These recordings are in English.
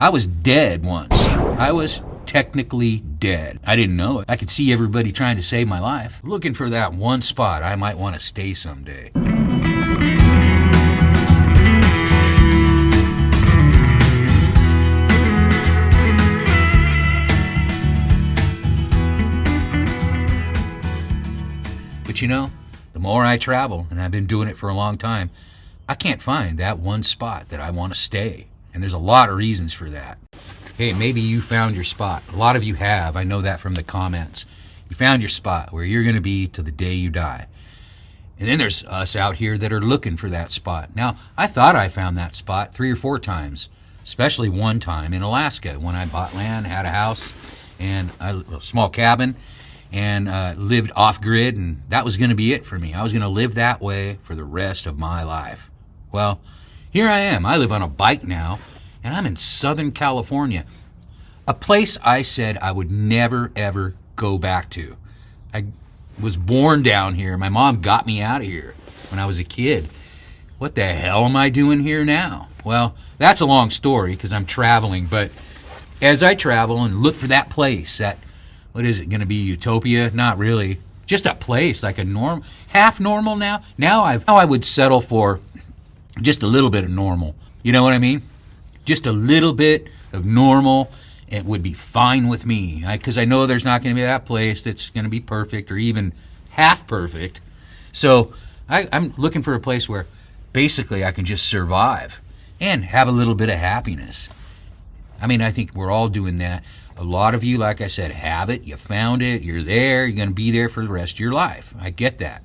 I was dead once. I was technically dead. I didn't know it. I could see everybody trying to save my life. Looking for that one spot I might want to stay someday. But you know, the more I travel, and I've been doing it for a long time, I can't find that one spot that I want to stay. And there's a lot of reasons for that. Hey, maybe you found your spot. A lot of you have. I know that from the comments. You found your spot where you're going to be to the day you die. And then there's us out here that are looking for that spot. Now, I thought I found that spot 3 or 4 times, especially one time in Alaska when I bought land, had a house, and a small cabin, and lived off-grid, and that was going to be it for me. I was going to live that way for the rest of my life. Well, here I am. I live on a bike now, and I'm in Southern California, a place I said I would never, ever go back to. I was born down here. My mom got me out of here when I was a kid. What the hell am I doing here now? Well, that's a long story because I'm traveling, but as I travel and look for that place, that, what is it, going to be utopia? Not really. Just a place, like a half normal now. Now I would settle for just a little bit of normal. You know what I mean? Just a little bit of normal. It would be fine with me. Because I know there's not going to be that place that's going to be perfect or even half perfect. So I'm looking for a place where basically I can just survive and have a little bit of happiness. I mean, I think we're all doing that. A lot of you, like I said, have it. You found it. You're there. You're going to be there for the rest of your life. I get that.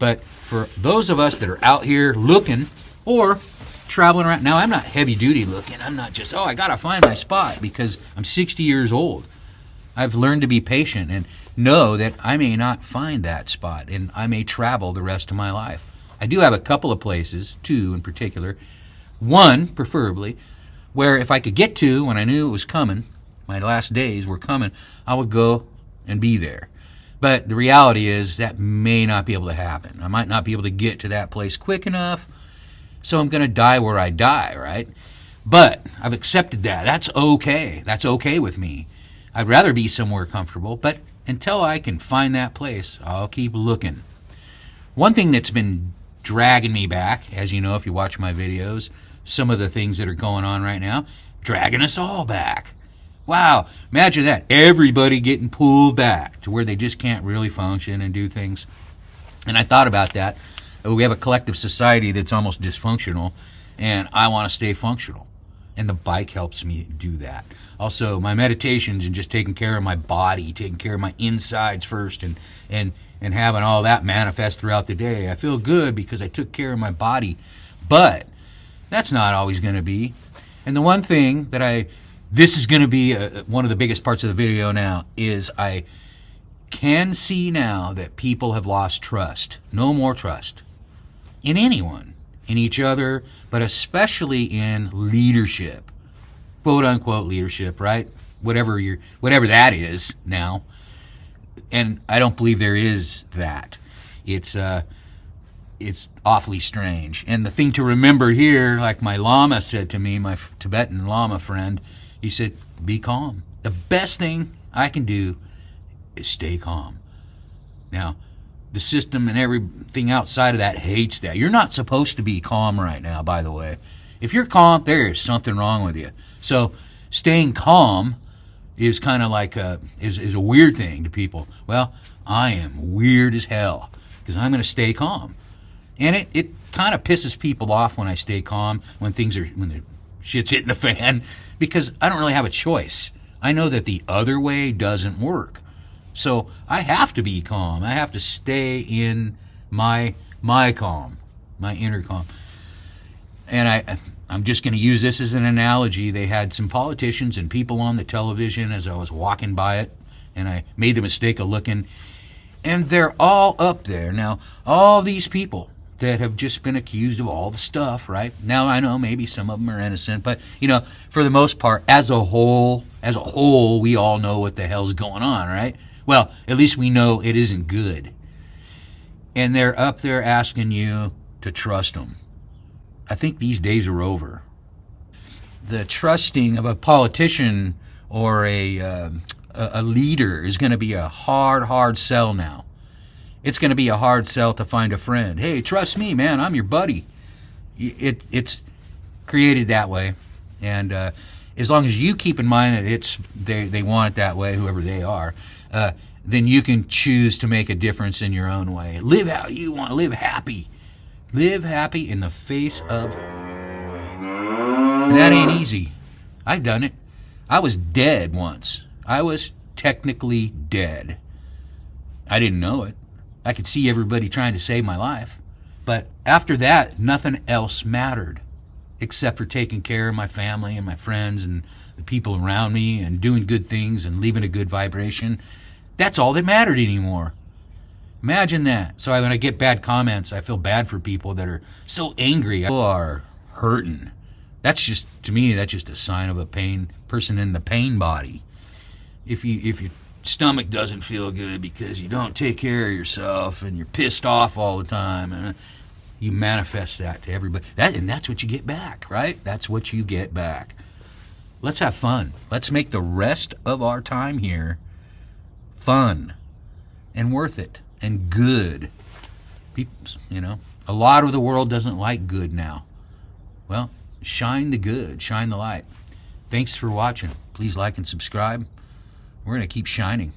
But for those of us that are out here looking or traveling around, now I'm not heavy duty looking. I'm not just, I got to find my spot because I'm 60 years old. I've learned to be patient and know that I may not find that spot and I may travel the rest of my life. I do have a couple of places, 2 in particular, one preferably, where if I could get to when I knew it was coming, my last days were coming, I would go and be there. But the reality is that may not be able to happen. I might not be able to get to that place quick enough, so I'm going to die where I die, right? But I've accepted that. That's okay. That's okay with me. I'd rather be somewhere comfortable, but until I can find that place, I'll keep looking. One thing that's been dragging me back, as you know if you watch my videos, some of the things that are going on right now, dragging us all back. Wow, imagine that. Everybody getting pulled back to where they just can't really function and do things. And I thought about that. We have a collective society that's almost dysfunctional, and I want to stay functional. And the bike helps me do that. Also, my meditations and just taking care of my body, taking care of my insides first, and having all that manifest throughout the day. I feel good because I took care of my body. But that's not always going to be. And the one thing that this is going to be one of the biggest parts of the video now, is I can see now that people have lost trust. No more trust in anyone, in each other, but especially in leadership, quote unquote leadership, right? Whatever that is now. And I don't believe there is that. It's awfully strange. And the thing to remember here, like my Lama said to me, my Tibetan Lama friend, he said, be calm. The best thing I can do is stay calm. Now, the system and everything outside of that hates that. You're not supposed to be calm right now, by the way. If you're calm, there is something wrong with you. So staying calm is kind of like is a weird thing to people. Well, I am weird as hell because I'm going to stay calm. And it kind of pisses people off when I stay calm, when the shit's hitting the fan, because I don't really have a choice. I know that the other way doesn't work. So I have to be calm. I have to stay in my calm, my inner calm. And I'm just going to use this as an analogy. They had some politicians and people on the television as I was walking by it, and I made the mistake of looking, and they're all up there. Now, all these people that have just been accused of all the stuff, right? Now, I know maybe some of them are innocent, but, for the most part, as a whole, we all know what the hell's going on, right? Well, at least we know it isn't good. And they're up there asking you to trust them. I think these days are over. the trusting of a politician or a leader is going to be a hard sell now. It's going to be a hard sell to find a friend. Hey, trust me, man, I'm your buddy. It's created that way, and as long as you keep in mind that they want it that way, whoever they are, then you can choose to make a difference in your own way. Live how you want. Live happy. Live happy in the face of. That ain't easy. I've done it. I was dead once. I was technically dead. I didn't know it. I could see everybody trying to save my life. But after that, nothing else mattered except for taking care of my family and my friends and the people around me and doing good things and leaving a good vibration. That's all that mattered anymore. Imagine that. So when I get bad comments, I feel bad for people that are so angry. People are hurting. That's just, to me, that's just a sign of a person in the pain body. If your stomach doesn't feel good because you don't take care of yourself and you're pissed off all the time, and you manifest that to everybody. And that's what you get back, right? That's what you get back. Let's have fun. Let's make the rest of our time here fun and worth it and good. People, a lot of the world doesn't like good now. Well, shine the good, shine the light. Thanks for watching. Please like and subscribe. We're going to keep shining.